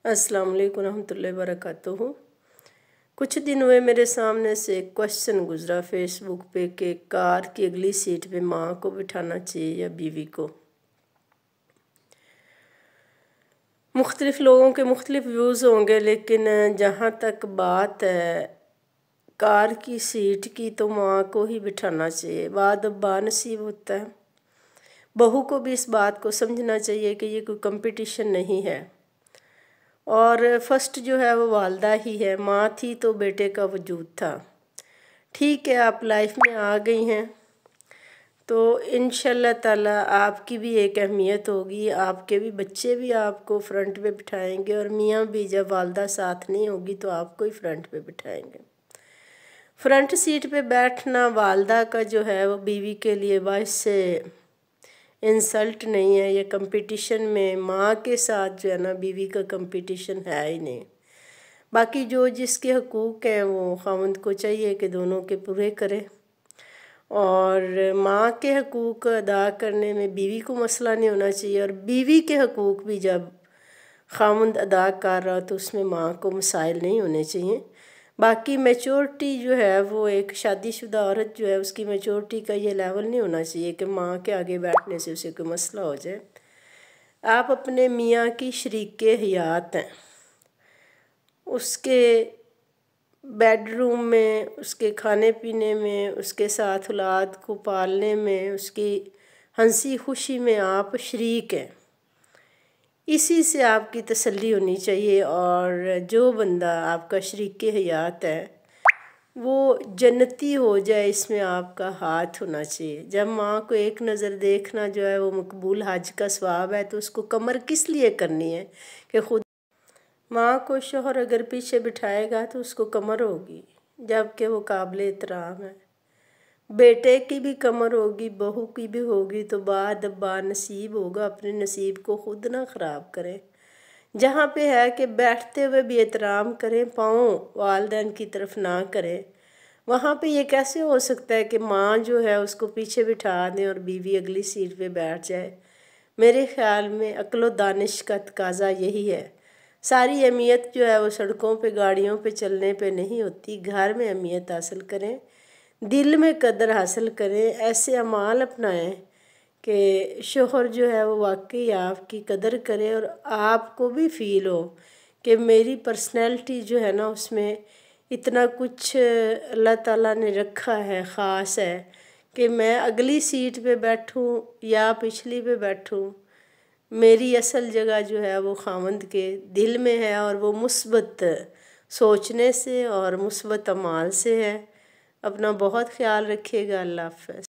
अस्सलाम वालेकुम रहमतुल्लाहि वबरकातुहू। कुछ दिन हुए मेरे सामने से एक क्वेश्चन गुजरा फेसबुक पे कि कार की अगली सीट पे माँ को बिठाना चाहिए या बीवी को। मुख्तलिफ़ लोगों के मुख्तलिफ़ व्यूज़ होंगे, लेकिन जहाँ तक बात है कार की सीट की तो माँ को ही बिठाना चाहिए। बाद बानसीब होता है। बहू को भी इस बात को समझना चाहिए कि ये कोई कंपटीशन नहीं है और फर्स्ट जो है वो वालदा ही है। माँ थी तो बेटे का वजूद था। ठीक है, आप लाइफ में आ गई हैं तो इंशाल्लाह ताला आपकी भी एक अहमियत होगी, आपके भी बच्चे भी आपको फ्रंट पे बिठाएंगे और मियाँ भी जब वालदा साथ नहीं होगी तो आपको ही फ्रंट पे बिठाएंगे। फ्रंट सीट पे बैठना वालदा का जो है वो बीवी के लिए बाइस से इंसल्ट नहीं है। ये कंपटीशन में माँ के साथ जो है ना बीवी का कंपटीशन है ही नहीं। बाकी जो जिसके हकूक़ हैं वो ख़ावंद को चाहिए कि दोनों के पूरे करे और माँ के हकूक़ अदा करने में बीवी को मसला नहीं होना चाहिए और बीवी के हकूक़ भी जब ख़ावंद अदा कर रहा तो उसमें माँ को मसाइल नहीं होने चाहिए। बाकी मैच्योरिटी जो है वो एक शादीशुदा औरत जो है उसकी मैच्योरिटी का ये लेवल नहीं होना चाहिए कि माँ के आगे बैठने से उसे कोई मसला हो जाए। आप अपने मियाँ की शरीके हयात हैं, उसके बेडरूम में, उसके खाने पीने में, उसके साथ औलाद को पालने में, उसकी हंसी खुशी में आप शरीक हैं। इसी से आपकी तसल्ली होनी चाहिए और जो बंदा आपका शरीके हयात है वो जन्नती हो जाए इसमें आपका हाथ होना चाहिए। जब माँ को एक नज़र देखना जो है वो मकबूल हज का सवाब है तो उसको कमर किस लिए करनी है कि खुद माँ को शोहर अगर पीछे बिठाएगा तो उसको कमर होगी, जबकि वो काबिल एहतराम है। बेटे की भी कमर होगी, बहू की भी होगी, तो बाद बानसीब होगा। अपने नसीब को खुद ना ख़राब करें। जहाँ पे है कि बैठते हुए भी एहतराम करें, पाँव वालिदैन की तरफ ना करें, वहाँ पे ये कैसे हो सकता है कि माँ जो है उसको पीछे बिठा दें और बीवी अगली सीट पे बैठ जाए। मेरे ख़्याल में अक्ल व दानिश का तकाजा यही है। सारी अहमियत जो है वो सड़कों पे गाड़ियों पे चलने पे नहीं होती। घर में अहमियत हासिल करें, दिल में कदर हासिल करें, ऐसे अमाल अपनाएं कि शोहर जो है वो वाकई आपकी कदर करे और आपको भी फ़ील हो कि मेरी पर्सनैलिटी जो है ना उसमें इतना कुछ अल्लाह ताला ने रखा है, ख़ास है कि मैं अगली सीट पे बैठूं या पिछली पे बैठूं, मेरी असल जगह जो है वो ख़ावंद के दिल में है और वो मुस्बत सोचने से और मुस्बत अमाल से है। अपना बहुत ख्याल रखिएगा। अल्लाह हाफ़िज़।